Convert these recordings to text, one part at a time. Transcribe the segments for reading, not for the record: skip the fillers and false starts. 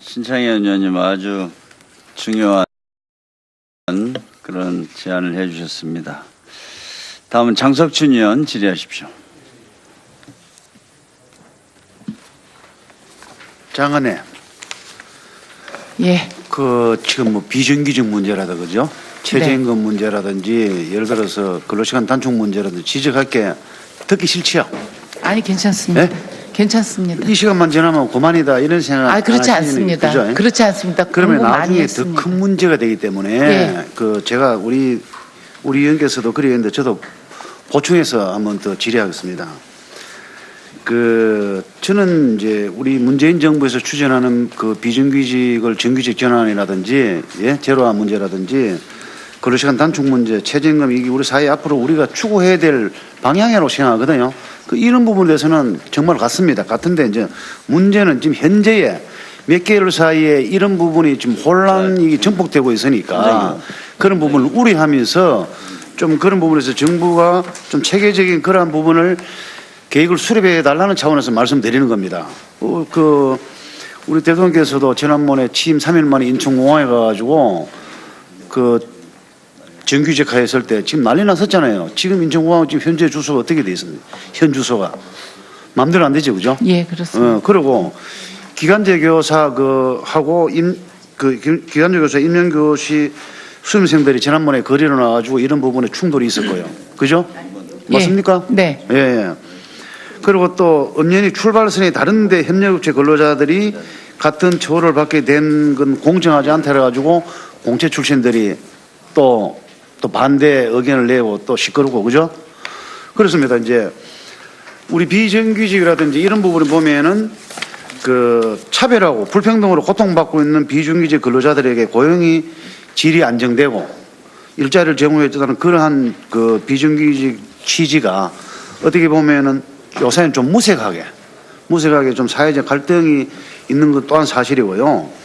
신창현 의원님 아주 중요한 그런 제안을 해주셨습니다. 다음은 장석춘 의원 질의하십시오. 장관님, 예. 지금 뭐 비정규직 문제라다 그죠? 최저임금 문제라든지 예를 들어서 근로시간 단축 문제라든지 지적할 게 듣기 싫지요? 아니 괜찮습니다. 네? 괜찮습니다. 이 시간만 지나면 그만이다 이런 생각 아 그렇지 안 하시는 않습니다. 그죠? 그렇지 않습니다. 그러면 공부 많이 나중에 더 했습니다. 큰 문제가 되기 때문에 네. 제가 우리 의원께서도 그랬는데 저도 보충해서 한번 더 질의하겠습니다. 저는 이제 우리 문재인 정부에서 추진하는 그 비정규직을 정규직 전환이라든지 제로화 문제라든지 근로시간 단축 문제, 최저임금 이게 우리 사회 앞으로 우리가 추구해야 될 방향이라고 생각하거든요. 이런 부분에 대해서는 정말 같습니다. 같은데 이제 문제는 지금 현재에 몇 개월 사이에 이런 부분이 좀 혼란이 전폭되고 있으니까 그런 부분을 우려하면서 좀 그런 부분에서 정부가 좀 체계적인 그러한 부분을 계획을 수립해 달라는 차원에서 말씀드리는 겁니다. 우리 대통령께서도 지난번에 취임 3일 만에 인천공항에 가가지고 정규직 하였을 때 지금 난리 났었잖아요. 지금 인천공항 지금 현재 주소가 어떻게 돼 있습니까? 현 주소가 마음대로 안 되죠, 그죠? 예, 그렇습니다. 그리고 기간제 교사 하고 기간제 교사 임용교시 수험생들이 지난번에 거리로 나와가지고 이런 부분에 충돌이 있을 거예요, 그죠? 맞습니까? 네. 예. 그리고 또 엄연히 출발선이 다른데 협력업체 근로자들이 같은 처우를 받게 된 건 공정하지 않다 해가지고 공채 출신들이 또 반대 의견을 내고 또 시끄럽고 그죠? 그렇습니다. 이제 우리 비정규직이라든지 이런 부분을 보면은 차별하고 불평등으로 고통받고 있는 비정규직 근로자들에게 고용이 질이 안정되고 일자리를 제공해주는 그러한 비정규직 취지가 어떻게 보면은 요새는 좀 무색하게 좀 사회적 갈등이 있는 것 또한 사실이고요.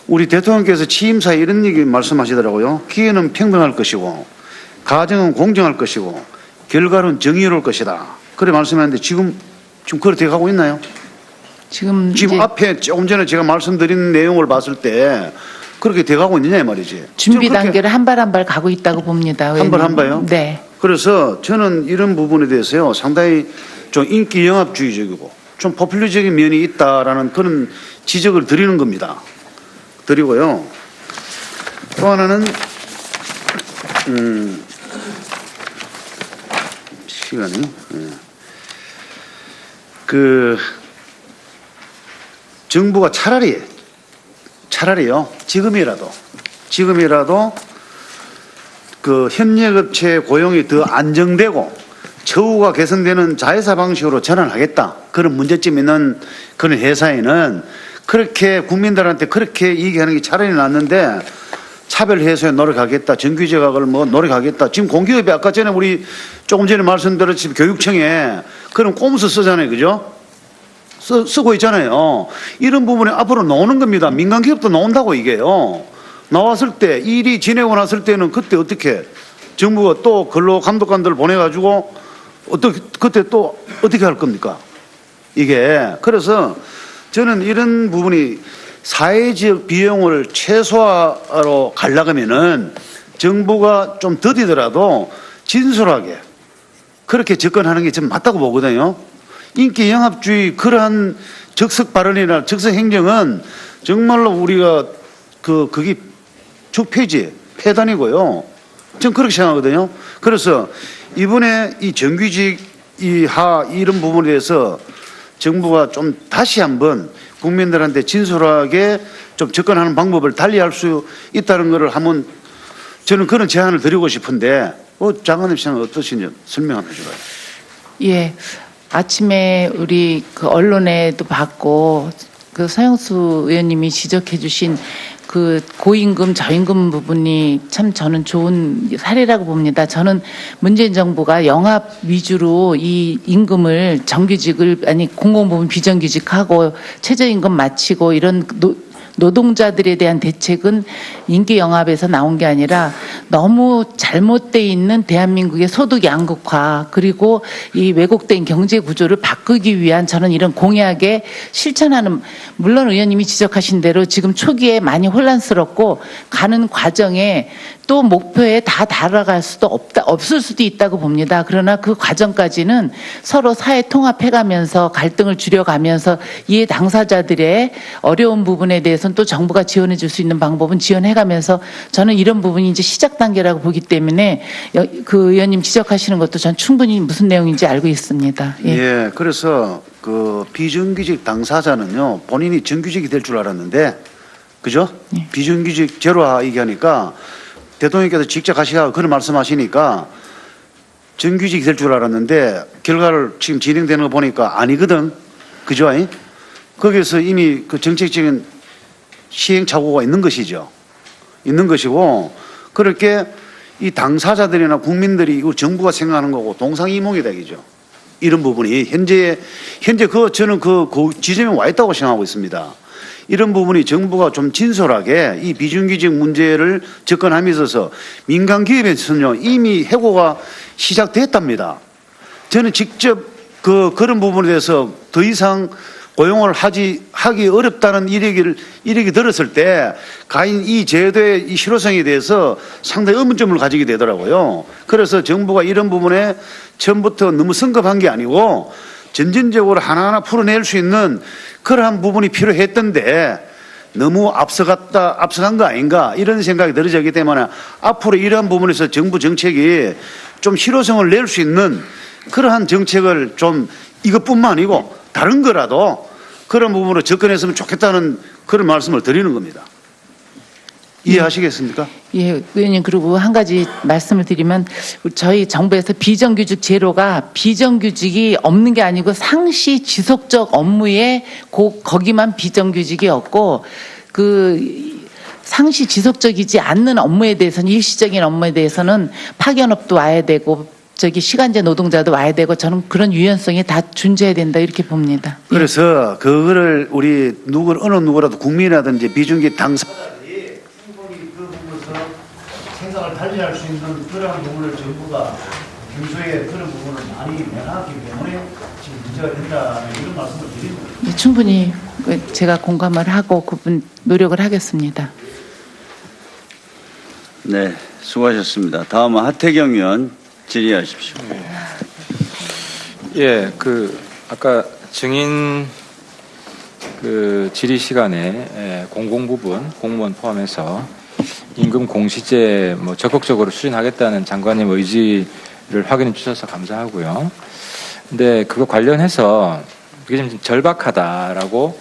우리 대통령께서 취임사에 이런 얘기 말씀하시더라고요. 기회는 평등할 것이고 가정은 공정할 것이고 결과는 정의로울 것이다. 그래 말씀하는데 지금 그렇게 가고 있나요? 지금 앞에 조금 전에 제가 말씀드린 내용을 봤을 때 그렇게 돼가고 있느냐 이 말이지. 준비 단계를 한 발 한 발 가고 있다고 봅니다. 한 발 한 발요? 네. 그래서 저는 이런 부분에 대해서요 상당히 좀 인기 영합주의적이고 좀 포퓰리적인 면이 있다라는 그런 지적을 드리는 겁니다. 드리고요. 또 하나는 시간이 정부가 차라리요 지금이라도 협력업체 고용이 더 안정되고 처우가 개선되는 자회사 방식으로 전환하겠다. 그런 문제점 있는 그런 회사에는 그렇게 국민들한테 그렇게 얘기하는 게 차라리 낫는데 차별 해소에 노력하겠다. 정규직학을 노력하겠다. 지금 공기업이 아까 전에 우리 조금 전에 말씀드렸지만 교육청에 그런 꼼수 쓰잖아요. 그죠? 쓰고 있잖아요. 이런 부분에 앞으로 나오는 겁니다. 민간 기업도 나온다고 이게요. 나왔을 때 일이 지내고 났을 때는 그때 어떻게 정부가 또 근로 감독관들 보내가지고 그때 또 어떻게 할 겁니까? 이게 그래서 저는 이런 부분이 사회적 비용을 최소화로 가려면은 정부가 좀 더디더라도 진솔하게 그렇게 접근하는 게 좀 맞다고 보거든요. 인기 영합주의 그러한 적석 발언이나 적석 행정은 정말로 우리가 그게 적폐지 폐단이고요. 저는 그렇게 생각하거든요. 그래서 이번에 이 정규직 이런 부분에 대해서 정부가 좀 다시 한번 국민들한테 진솔하게 좀 접근하는 방법을 달리할 수 있다는 것을 한번 저는 그런 제안을 드리고 싶은데 장관님 생각 어떠신지 설명 한번 해주세요. 예. 아침에 우리 언론에도 봤고 서영수 의원님이 지적해 주신 고임금 저임금 부분이 참 저는 좋은 사례라고 봅니다. 저는 문재인 정부가 영합 위주로 이 임금을 정규직을 공공부문 비정규직하고 최저임금 맞추고 이런 노동자들에 대한 대책은 인기 영합에서 나온 게 아니라 너무 잘못돼 있는 대한민국의 소득 양극화 그리고 이 왜곡된 경제 구조를 바꾸기 위한 저는 이런 공약에 실천하는, 물론 의원님이 지적하신 대로 지금 초기에 많이 혼란스럽고 가는 과정에 또 목표에 다 달아갈 수도 없을 수도 있다고 봅니다. 그러나 그 과정까지는 서로 사회 통합해가면서 갈등을 줄여가면서 이해 당사자들의 어려운 부분에 대해서는 또 정부가 지원해 줄 수 있는 방법은 지원해가면서 저는 이런 부분이 이제 시작 단계라고 보기 때문에 그 의원님 지적하시는 것도 전 충분히 무슨 내용인지 알고 있습니다. 예. 예, 그래서 그 비정규직 당사자는요, 본인이 정규직이 될 줄 알았는데, 그죠? 예. 비정규직 제로화 얘기하니까 대통령께서 직접 가시가 그런 말씀하시니까 정규직이 될 줄 알았는데 결과를 지금 진행되는 거 보니까 아니거든. 그죠? 거기서 이미 그 정책적인 시행착오가 있는 것이죠. 있는 것이고, 그렇게 이 당사자들이나 국민들이 이거 정부가 생각하는 거고 동상이몽이다 이죠. 이런 부분이 현재 저는 그 지점에 와 있다고 생각하고 있습니다. 이런 부분이 정부가 좀 진솔하게 이 비정규직 문제를 접근함에 있어서 민간 기업에서는요 이미 해고가 시작됐답니다. 저는 직접 그런 부분에 대해서 더 이상 고용을 하기 어렵다는 이력이 들었을 때 가인 이 제도의 이 실효성에 대해서 상당히 의문점을 가지게 되더라고요. 그래서 정부가 이런 부분에 처음부터 너무 성급한 게 아니고 점진적으로 하나하나 풀어낼 수 있는 그러한 부분이 필요했던데 너무 앞서간 거 아닌가 이런 생각이 들어지기 때문에 앞으로 이러한 부분에서 정부 정책이 좀 실효성을 낼 수 있는 그러한 정책을 좀 이것뿐만 아니고 다른 거라도 그런 부분으로 접근했으면 좋겠다는 그런 말씀을 드리는 겁니다. 이해하시겠습니까? 예, 의원님, 그리고 한 가지 말씀을 드리면 저희 정부에서 비정규직 제로가 비정규직이 없는 게 아니고 상시 지속적 업무에 거기만 비정규직이었고 그 상시 지속적이지 않는 업무에 대해서는 일시적인 업무에 대해서는 파견업도 와야 되고 시간제 노동자도 와야 되고 저는 그런 유연성이 다 존재해야 된다 이렇게 봅니다. 그래서 그거를 우리 어느 누구라도 국민이라든지 비정규직 당사자들이 충분히 그 부분에서 생각을 달리할 수 있는 그런 부분을 정부가 평소에 그런 부분을 많이 내놨기 때문에 지금 문제가 된다는 이런 말씀을 드리는 거예요. 예, 충분히 제가 공감을 하고 그분 노력을 하겠습니다. 네, 수고하셨습니다. 다음은 하태경 의원 질의하십시오. 예, 아까 증인 질의 시간에 공공 부분 공무원 포함해서 임금 공시제 적극적으로 추진하겠다는 장관님 의지를 확인해 주셔서 감사하고요. 근데 그거 관련해서 그게 좀 절박하다라고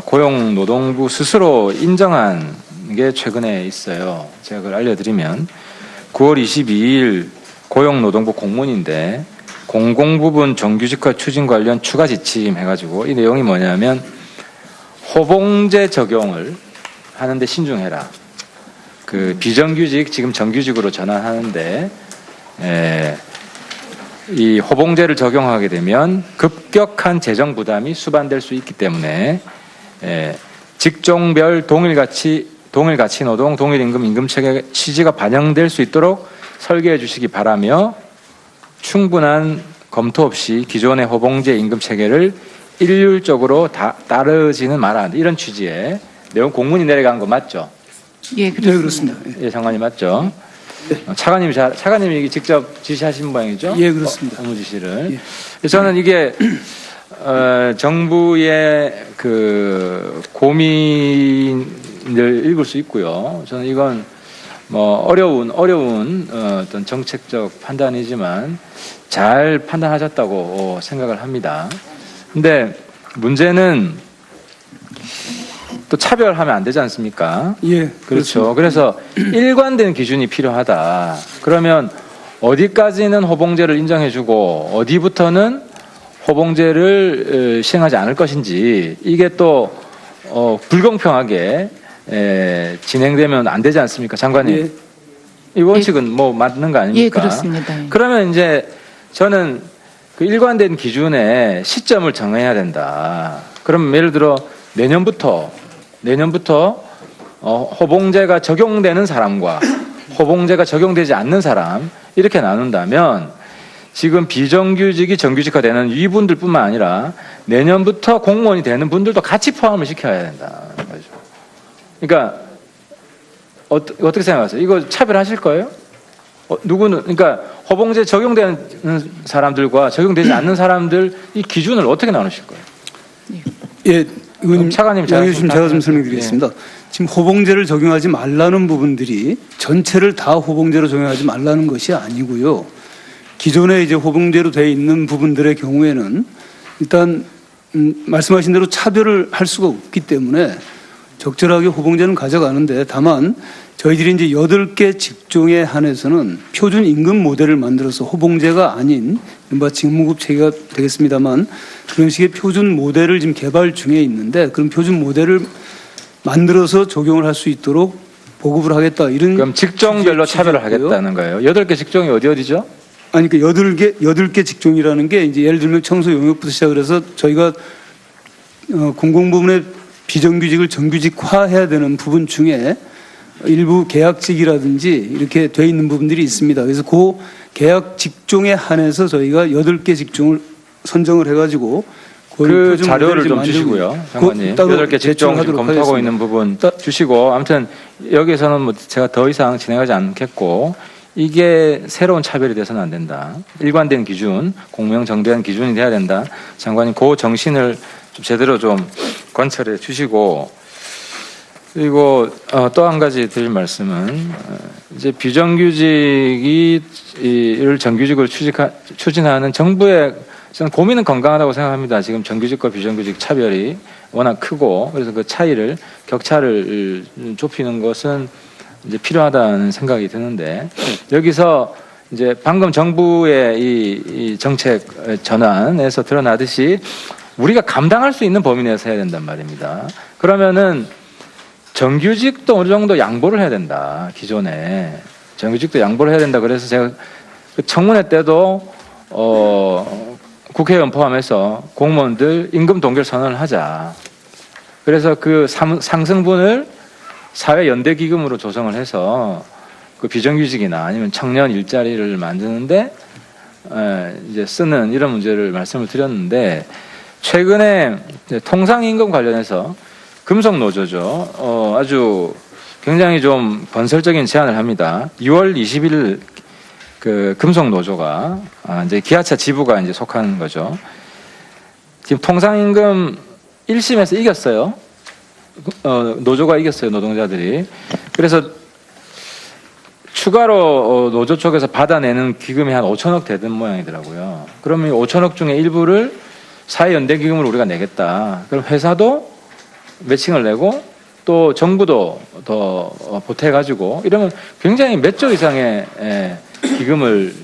고용노동부 스스로 인정한 게 최근에 있어요. 제가 그걸 알려드리면 9월 22일 고용노동부 공문인데 공공부분 정규직화 추진 관련 추가 지침 해가지고 이 내용이 뭐냐면 호봉제 적용을 하는데 신중해라. 비정규직 지금 정규직으로 전환하는데 이 호봉제를 적용하게 되면 급격한 재정 부담이 수반될 수 있기 때문에 직종별 동일가치 노동, 동일임금, 임금체계 취지가 반영될 수 있도록 설계해 주시기 바라며 충분한 검토 없이 기존의 호봉제 임금체계를 일률적으로 따르지는 말아야 한다. 이런 취지의 내용 공문이 내려간 거 맞죠? 예, 그렇습니다. 예, 장관님 맞죠? 차관님이 이게 직접 지시하신 모양이죠? 예, 그렇습니다. 업무 지시를. 예. 저는 이게 정부의 고민을 읽을 수 있고요. 저는 이건 어려운 어떤 정책적 판단이지만 잘 판단하셨다고 생각을 합니다. 근데 문제는 또 차별하면 안 되지 않습니까? 예, 그렇죠. 그래서 일관된 기준이 필요하다. 그러면 어디까지는 호봉제를 인정해주고 어디부터는 호봉제를 시행하지 않을 것인지 이게 또 불공평하게 진행되면 안 되지 않습니까, 장관님? 예. 이 원칙은 맞는 거 아닙니까? 예, 그렇습니다. 그러면 이제 저는 그 일관된 기준에 시점을 정해야 된다. 그럼 예를 들어 내년부터 호봉제가 적용되는 사람과 호봉제가 적용되지 않는 사람 이렇게 나눈다면 지금 비정규직이 정규직화되는 이분들뿐만 아니라 내년부터 공무원이 되는 분들도 같이 포함을 시켜야 된다는 거죠. 그러니까 어떻게 생각하세요? 이거 차별하실 거예요? 누구는 그러니까 호봉제 적용되는 사람들과 적용되지 않는 사람들 이 기준을 어떻게 나누실 거예요? 예, 의원님, 차관님 양해 주시면 제가 좀 설명드리겠습니다. 지금 호봉제를 적용하지 말라는 부분들이 전체를 다 호봉제로 적용하지 말라는 것이 아니고요. 기존에 이제 호봉제로 되어 있는 부분들의 경우에는 일단 말씀하신 대로 차별을 할 수가 없기 때문에 적절하게 호봉제는 가져가는데 다만 저희들이 이제 8개 직종에 한해서는 표준 임금 모델을 만들어서 호봉제가 아닌 이른바 직무급 체계가 되겠습니다만 그런 식의 표준 모델을 지금 개발 중에 있는데 그런 표준 모델을 만들어서 적용을 할 수 있도록 보급을 하겠다 이런. 그럼 직종별로 차별을 하겠다는 거예요. 8개 직종이 어디죠? 아니 그 8개 직종이라는 게 이제 예를 들면 청소 용역부터 시작을 해서 저희가 공공부문의 비정규직을 정규직화해야 되는 부분 중에 일부 계약직이라든지 이렇게 돼 있는 부분들이 있습니다. 그래서 그 계약 직종에 한해서 저희가 8개 직종을 선정을 해가지고 그 자료를 좀 주시고요, 장관님. 8개 직종 지금 검토하고 하겠습니다. 있는 부분 주시고 아무튼 여기서는 뭐 제가 더 이상 진행하지 않겠고 이게 새로운 차별이 돼서는 안 된다. 일관된 기준, 공명 정대한 기준이 돼야 된다. 장관님 그 정신을 좀 제대로 좀 관철해 주시고 그리고 또 한 가지 드릴 말씀은 이제 비정규직을 정규직으로 추진하는 정부의 저는 고민은 건강하다고 생각합니다. 지금 정규직과 비정규직 차별이 워낙 크고 그래서 그 차이를 격차를 좁히는 것은 이제 필요하다는 생각이 드는데 여기서 이제 방금 정부의 이 정책 전환에서 드러나듯이 우리가 감당할 수 있는 범위 내에서 해야 된단 말입니다. 그러면은 정규직도 어느 정도 양보를 해야 된다. 기존에 정규직도 양보를 해야 된다. 그래서 제가 그 청문회 때도 국회의원 포함해서 공무원들 임금 동결 선언을 하자. 그래서 그 상승분을 사회연대기금으로 조성을 해서 그 비정규직이나 아니면 청년 일자리를 만드는데 이제 쓰는 이런 문제를 말씀을 드렸는데 최근에 통상임금 관련해서 금속노조죠. 아주 굉장히 좀 건설적인 제안을 합니다. 6월 20일 그 금속노조가 이제 기아차 지부가 이제 속하는 거죠. 지금 통상임금 1심에서 이겼어요. 노조가 이겼어요, 노동자들이. 그래서 추가로 노조 쪽에서 받아내는 기금이 한 5천억 되는 모양이더라고요. 그러면 5천억 중에 일부를 사회연대기금으로 우리가 내겠다. 그럼 회사도 매칭을 내고 또 정부도 더 보태가지고 이러면 굉장히 몇 조 이상의 기금을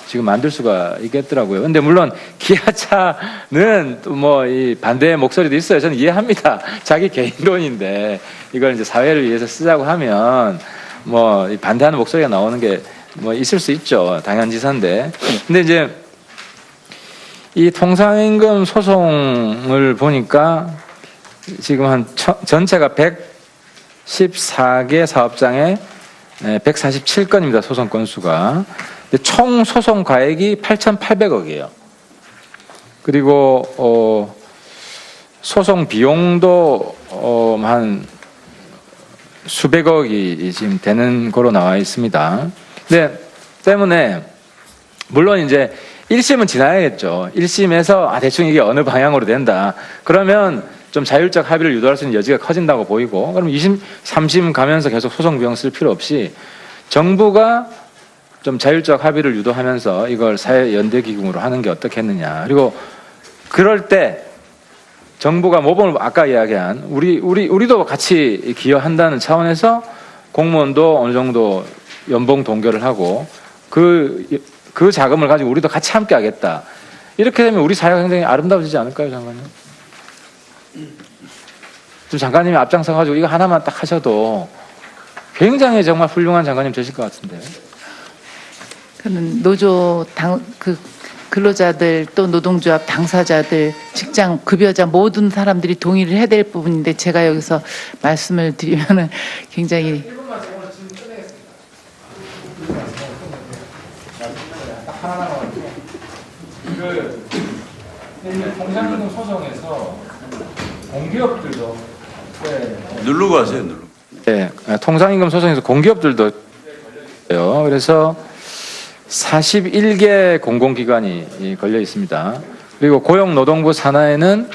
지금 만들 수가 있겠더라고요. 근데 물론 기아차는 또 뭐 이 반대의 목소리도 있어요. 저는 이해합니다. 자기 개인 돈인데 이걸 이제 사회를 위해서 쓰자고 하면 뭐 반대하는 목소리가 나오는 게 뭐 있을 수 있죠. 당연지사인데. 근데 이제 이 통상임금 소송을 보니까 지금 한 전체가 114개 사업장에 147건입니다. 소송 건수가. 총 소송 가액이 8,800억이에요. 그리고 소송 비용도 한 수백억이 지금 되는 거로 나와 있습니다. 네, 때문에 물론 이제 1심은 지나야겠죠. 1심에서 대충 이게 어느 방향으로 된다. 그러면 좀 자율적 합의를 유도할 수 있는 여지가 커진다고 보이고 그럼 2심, 3심 가면서 계속 소송 비용 쓸 필요 없이 정부가 좀 자율적 합의를 유도하면서 이걸 사회연대기금으로 하는 게 어떻겠느냐. 그리고 그럴 때 정부가 모범을 아까 이야기한 우리도 같이 기여한다는 차원에서 공무원도 어느 정도 연봉 동결을 하고 그 자금을 가지고 우리도 같이 함께 하겠다. 이렇게 되면 우리 사회가 굉장히 아름다워지지 않을까요, 장관님? 좀 장관님이 앞장서가지고 이거 하나만 딱 하셔도 굉장히 정말 훌륭한 장관님 되실 것 같은데. 그는 노조 근로자들 또 노동조합 당사자들 직장 급여자 모든 사람들이 동의를 해야 될 부분인데 제가 여기서 말씀을 드리면은 굉장히 통상임금 소송에서 공기업들도 누르고 하세요. 누르고. 네, 통상임금 소송에서 공기업들도 걸려요. 그래서 41개 공공기관이 걸려 있습니다. 그리고 고용노동부 산하에는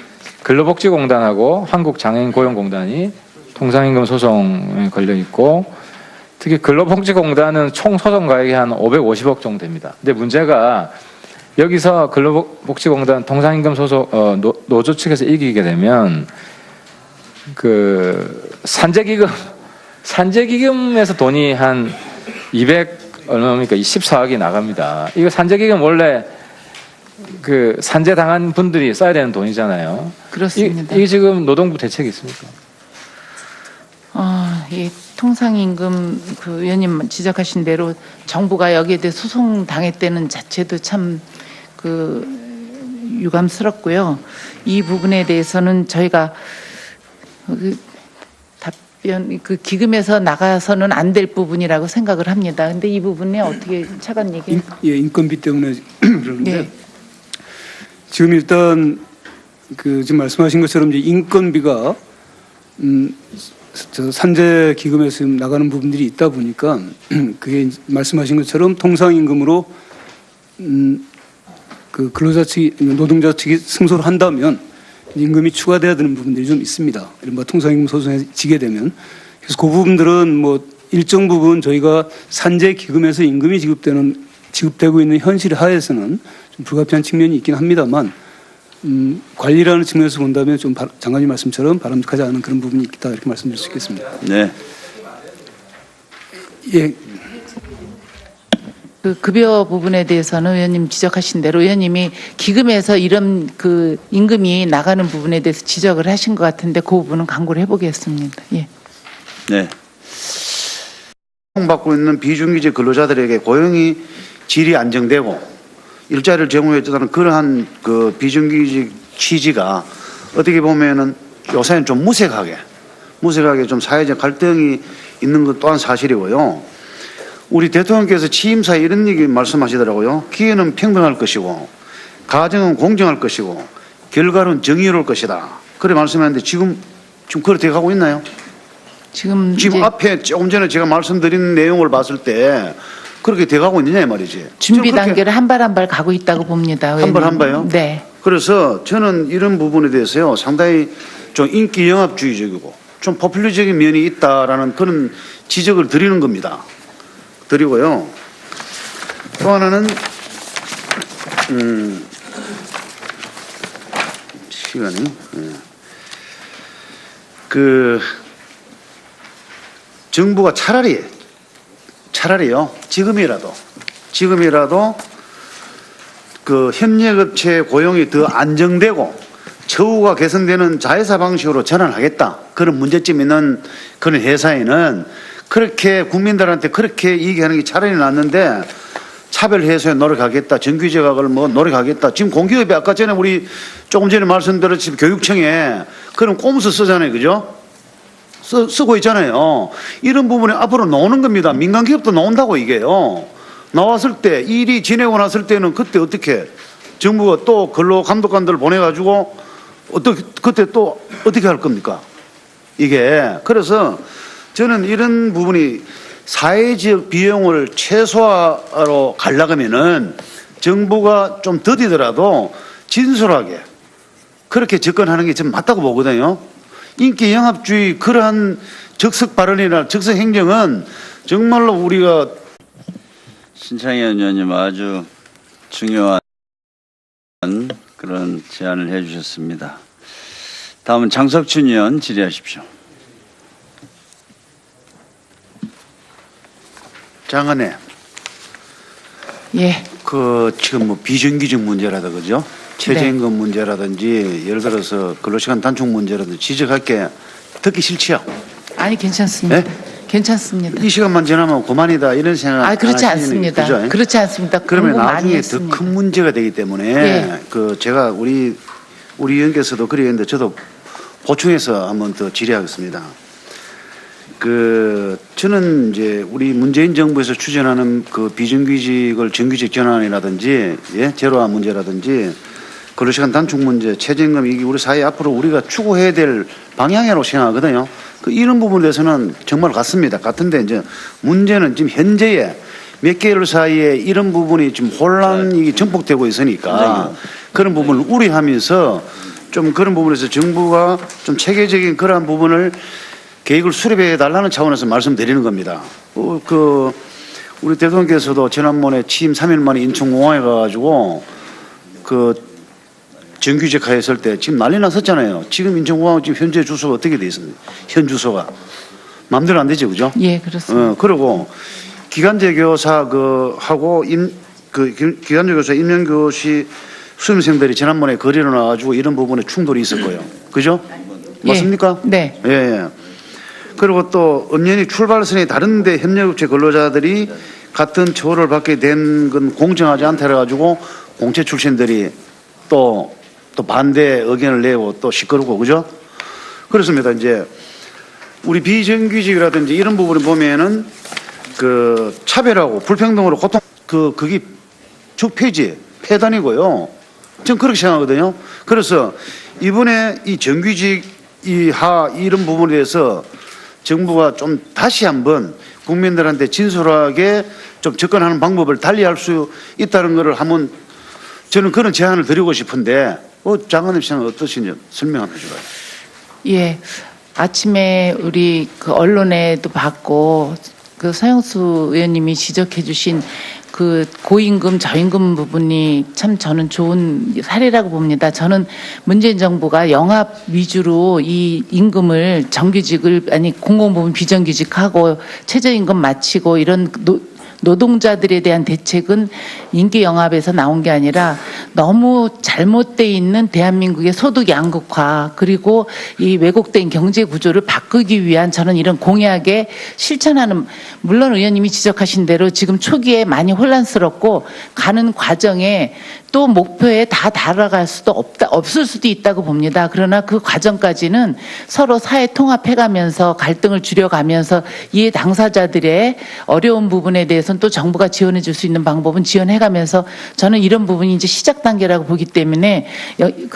근로복지공단하고 한국장애인고용공단이 통상임금 소송에 걸려 있고, 특히 근로복지공단은 총 소송 가액이 한 550억 정도 됩니다. 근데 문제가 여기서 근로복지공단 통상임금 소송 노조 측에서 이기게 되면 그 산재기금에서 돈이 한 200 얼마입니까? 14억이 나갑니다. 이거 산재기금 원래 그 산재 당한 분들이 써야 되는 돈이잖아요. 그렇습니다. 이게 지금 노동부 대책이 있습니까? 이 통상임금 그 의원님 지적하신 대로 정부가 여기에 대해 소송 당했다는 자체도 참 그 유감스럽고요. 이 부분에 대해서는 저희가 답변 그 기금에서 나가서는 안 될 부분이라고 생각을 합니다. 근데 이 부분에 어떻게 차관 얘기? 예, 인건비 때문에 그러는데 네. 지금 일단 그 지금 말씀하신 것처럼 이제 인건비가 저 산재 기금에서 지금 나가는 부분들이 있다 보니까 그게 말씀하신 것처럼 통상임금으로 그 근로자 측이 노동자 측이 승소를 한다면 임금이 추가돼야 되는 부분들이 좀 있습니다. 이른바 통상임금 소송에 지게 되면 그래서 그 부분들은 뭐 일정 부분 저희가 산재 기금에서 임금이 지급되고 있는 현실 하에서는 좀 불가피한 측면이 있긴 합니다만 관리라는 측면에서 본다면 좀 장관님 말씀처럼 바람직하지 않은 그런 부분이 있다 이렇게 말씀드릴 수 있겠습니다. 네. 예, 그 급여 부분에 대해서는 의원님 지적하신 대로 의원님이 기금에서 이런 그 임금이 나가는 부분에 대해서 지적을 하신 것 같은데 그 부분은 강구를 해보겠습니다. 예. 네. 받고 있는 비정규직 근로자들에게 고용이 질이 안정되고 일자리를 제공해 주다는 그러한 그 비정규직 취지가 어떻게 보면은 요새는 좀 무색하게 좀 사회적 갈등이 있는 것 또한 사실이고요. 우리 대통령께서 취임사에 이런 얘기 말씀하시더라고요. 기회는 평등할 것이고 가정은 공정할 것이고 결과는 정의로울 것이다. 그래 말씀하는데 지금 그렇게 가고 있나요? 지금 앞에 조금 전에 제가 말씀드린 내용을 봤을 때 그렇게 돼가고 있느냐 이 말이지. 준비 단계를 한 발 한 발 가고 있다고 봅니다. 한 발 한 발요? 네. 그래서 저는 이런 부분에 대해서요 상당히 좀 인기 영합주의적이고 좀 포퓰리적인 면이 있다라는 그런 지적을 드리는 겁니다. 드리고요. 또 하나는 시간이 그 정부가 차라리요 지금이라도 그 협력업체 고용이 더 안정되고 처우가 개선되는 자회사 방식으로 전환하겠다. 그런 문제점 있는 그런 회사에는 그렇게 국민들한테 그렇게 얘기하는 게 차라리 낫는데 차별 해소에 노력하겠다. 정규직학을 뭐 노력하겠다. 지금 공기업이 아까 전에 우리 조금 전에 말씀드렸지만 교육청에 그런 꼼수 쓰잖아요. 그죠? 쓰고 있잖아요. 이런 부분에 앞으로 나오는 겁니다. 민간 기업도 나온다고 이게요. 나왔을 때 일이 지내고 났을 때는 그때 어떻게 정부가 또 근로 감독관들 보내가지고 그때 또 어떻게 할 겁니까? 이게 그래서 저는 이런 부분이 사회적 비용을 최소화로 가려면은 정부가 좀 더디더라도 진솔하게 그렇게 접근하는 게 좀 맞다고 보거든요. 인기 영합주의 그러한 적석 발언이나 적석 행정은 정말로 우리가 신창현 의원님 아주 중요한 그런 제안을 해주셨습니다. 다음은 장석춘 의원 질의하십시오. 장관님, 예. 그 지금 뭐 비정규직 문제라든 그죠? 최저임금 문제라든지 예를 들어서 근로시간 단축 문제라든지 지적할 게 듣기 싫지요? 아니 괜찮습니다. 네? 괜찮습니다. 이 시간만 지나면 그만이다 이런 생각 안 그렇지 하시는 않습니다. 거죠? 그렇지 않습니다. 그러면 공부 많이 나중에 더 했습니다. 큰 문제가 되기 때문에 예. 그 제가 우리 의원께서도 그랬는데 저도 보충해서 한번 더 질의하겠습니다. 그 저는 이제 우리 문재인 정부에서 추진하는 그 비정규직을 정규직 전환이라든지 예? 제로화 문제라든지 근로시간 단축 문제, 최저임금 이게 우리 사회 앞으로 우리가 추구해야 될 방향이라고 생각하거든요. 이런 부분에 대해서는 정말 같습니다. 같은데 이제 문제는 지금 현재에 몇 개월 사이에 이런 부분이 좀 혼란이 전폭되고 있으니까 그런 부분을 우려하면서 좀 그런 부분에서 정부가 좀 체계적인 그러한 부분을 계획을 수립해 달라는 차원에서 말씀드리는 겁니다. 우리 대통령께서도 지난번에 취임 3일 만에 인천공항에 가가지고 정규직 하였을 때 지금 난리 났었잖아요. 지금 인천공항 지금 현재 주소가 어떻게 돼 있습니까? 현 주소가 마음대로 안 되죠, 그죠? 예, 그렇습니다. 그리고 기간제 교사 하고 기간제 교사 임용교시 수험생들이 지난번에 거리로 나와가지고 이런 부분에 충돌이 있었고요, 그죠? 예. 맞습니까? 네. 예, 예. 그리고 또 엄연히 출발선이 다른데 협력업체 근로자들이 같은 처우를 받게 된 건 공정하지 않다 해가지고 공채 출신들이 또 반대 의견을 내고 또 시끄럽고, 그죠? 그렇습니다. 이제 우리 비정규직이라든지 이런 부분을 보면은 차별하고 불평등으로 고통 그게 적폐지 폐단이고요. 저는 그렇게 생각하거든요. 그래서 이번에 이 정규직 이런 부분에 대해서 정부가 좀 다시 한번 국민들한테 진솔하게 좀 접근하는 방법을 달리할 수 있다는 것을 한번 저는 그런 제안을 드리고 싶은데 장관님 생각 어떠신지 설명 한번 해주세요. 예. 아침에 우리 언론에도 봤고 서영수 의원님이 지적해 주신 고임금 저임금 부분이 참 저는 좋은 사례라고 봅니다. 저는 문재인 정부가 영합 위주로 이 임금을 공공부문 비정규직하고 최저임금 맞추고 이런 노동자들에 대한 대책은 인기 영합에서 나온 게 아니라 너무 잘못돼 있는 대한민국의 소득 양극화 그리고 이 왜곡된 경제 구조를 바꾸기 위한 저는 이런 공약에 실천하는, 물론 의원님이 지적하신 대로 지금 초기에 많이 혼란스럽고 가는 과정에 또 목표에 다 달아갈 수도 없을 수도 있다고 봅니다. 그러나 그 과정까지는 서로 사회 통합해가면서 갈등을 줄여가면서 이해 당사자들의 어려운 부분에 대해서는 또 정부가 지원해 줄 수 있는 방법은 지원해가면서 저는 이런 부분이 이제 시작 단계라고 보기 때문에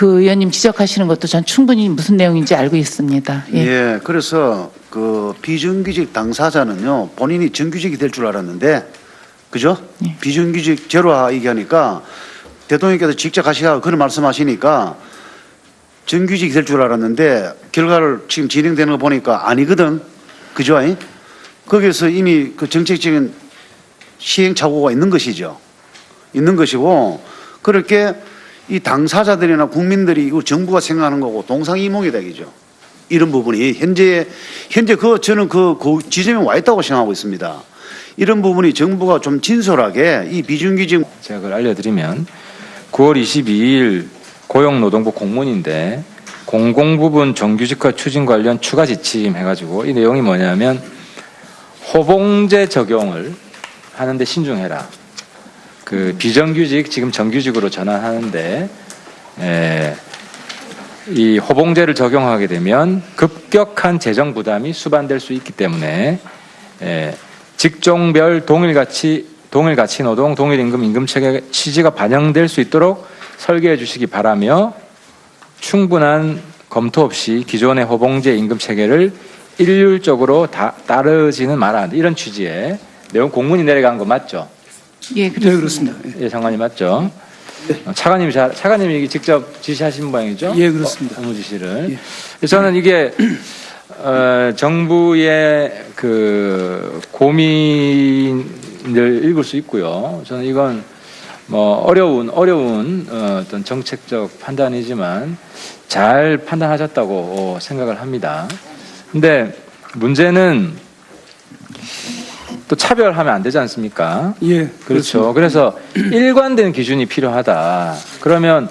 의원님 지적하시는 것도 전 충분히 무슨 내용인지 알고 있습니다. 예. 예, 그래서 비정규직 당사자는요 본인이 정규직이 될 줄 알았는데, 그죠? 예. 비정규직 제로화 얘기하니까 대통령께서 직접 가시가 그런 말씀하시니까 정규직이 될 줄 알았는데 결과를 지금 진행되는 거 보니까 아니거든, 그죠? 거기에서 이미 정책적인 시행착오가 있는 것이죠. 있는 것이고, 그렇게 이 당사자들이나 국민들이 이거 정부가 생각하는 거고 동상이몽이다 이죠. 이런 부분이 현재 저는 그 지점에 와 있다고 생각하고 있습니다. 이런 부분이 정부가 좀 진솔하게 이 비정규직 제가 그걸 알려드리면 9월 22일 고용노동부 공문인데 공공부문 정규직화 추진 관련 추가 지침 해가지고 이 내용이 뭐냐면 호봉제 적용을 하는데 신중해라. 비정규직 지금 정규직으로 전환하는데 이 호봉제를 적용하게 되면 급격한 재정 부담이 수반될 수 있기 때문에 직종별 동일가치 노동, 동일임금 임금체계 취지가 반영될 수 있도록 설계해 주시기 바라며 충분한 검토 없이 기존의 호봉제 임금체계를 일률적으로 따르지는 말아야 한다. 이런 취지의 내용 공문이 내려간 거 맞죠? 예, 네, 그렇습니다. 예, 장관님 맞죠? 차관님이 이게 직접 지시하신 모양이죠? 예, 그렇습니다. 업무 지시를. 저는 이게 정부의 고민을 읽을 수 있고요. 저는 이건 어려운 어떤 정책적 판단이지만 잘 판단하셨다고 생각을 합니다. 근데 문제는 또 차별하면 안 되지 않습니까? 예, 그렇죠. 그래서 일관된 기준이 필요하다. 그러면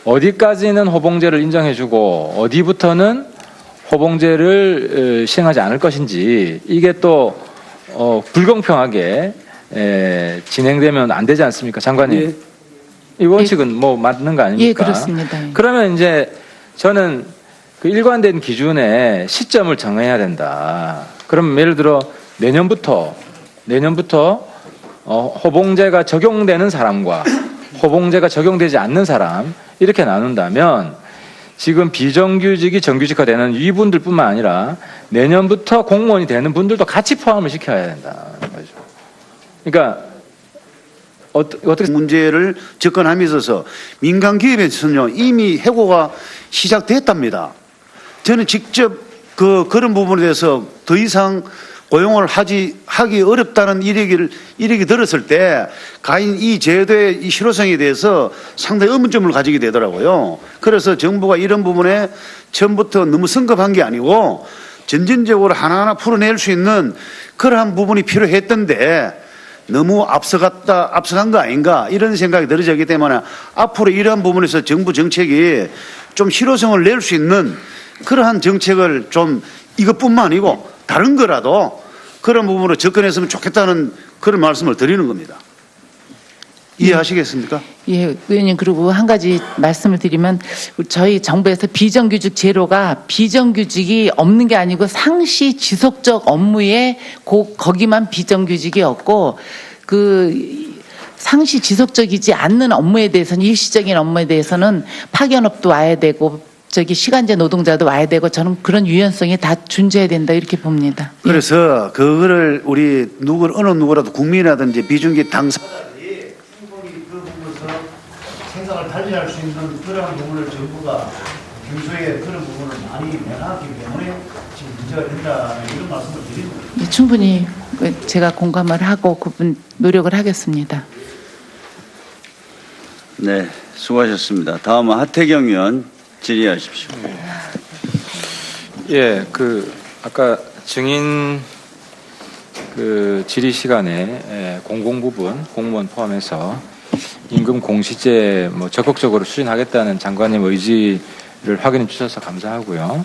어디까지는 호봉제를 인정해주고 어디부터는 호봉제를 시행하지 않을 것인지 이게 또 불공평하게 진행되면 안 되지 않습니까, 장관님? 예. 이 원칙은 맞는 거 아닙니까? 예, 그렇습니다. 예. 그러면 이제 저는 일관된 기준에 시점을 정해야 된다. 그럼 예를 들어 내년부터 호봉제가 적용되는 사람과 호봉제가 적용되지 않는 사람 이렇게 나눈다면 지금 비정규직이 정규직화되는 이분들뿐만 아니라 내년부터 공무원이 되는 분들도 같이 포함을 시켜야 된다는 거죠. 그러니까 어떻게 문제를 접근함에 있어서 민간 기업에서는요 이미 해고가 시작됐답니다. 저는 직접 그런 부분에 대해서 더 이상 고용을 하기 어렵다는 이력이 들었을 때 가인 이 제도의 이 실효성에 대해서 상당히 의문점을 가지게 되더라고요. 그래서 정부가 이런 부분에 처음부터 너무 성급한 게 아니고 점진적으로 하나하나 풀어낼 수 있는 그러한 부분이 필요했던데 너무 앞서간 거 아닌가 이런 생각이 들어지기 때문에 앞으로 이러한 부분에서 정부 정책이 좀 실효성을 낼 수 있는 그러한 정책을 좀 이것뿐만 아니고 다른 거라도 그런 부분으로 접근했으면 좋겠다는 그런 말씀을 드리는 겁니다. 이해하시겠습니까? 예, 의원님, 그리고 한 가지 말씀을 드리면 저희 정부에서 비정규직 제로가 비정규직이 없는 게 아니고 상시 지속적 업무에 거기만 비정규직이었고 상시 지속적이지 않는 업무에 대해서는 일시적인 업무에 대해서는 파견업도 와야 되고 시간제 노동자도 와야 되고 저는 그런 유연성이 다 존재해야 된다 이렇게 봅니다. 그래서 그거를 우리 어느 누구라도 국민이라든지 비정규직 당사자들이 충분히 그 부분에서 생각을 달리할 수 있는 그러한 부분을 정부가 평소에 그런 부분을 많이 내놨기 때문에 지금 문제가 된다는 이런 말씀을 드리는 겁니다. 예, 충분히 제가 공감을 하고 그분 노력을 하겠습니다. 네, 수고하셨습니다. 다음은 하태경 의원 질의하십시오. 예, 아까 증인 질의 시간에 공공 부분 공무원 포함해서 임금 공시제 적극적으로 추진하겠다는 장관님 의지를 확인해 주셔서 감사하고요.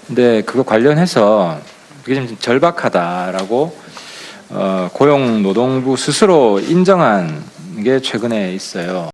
근데 그거 관련해서 그게 좀 절박하다라고 고용노동부 스스로 인정한 게 최근에 있어요.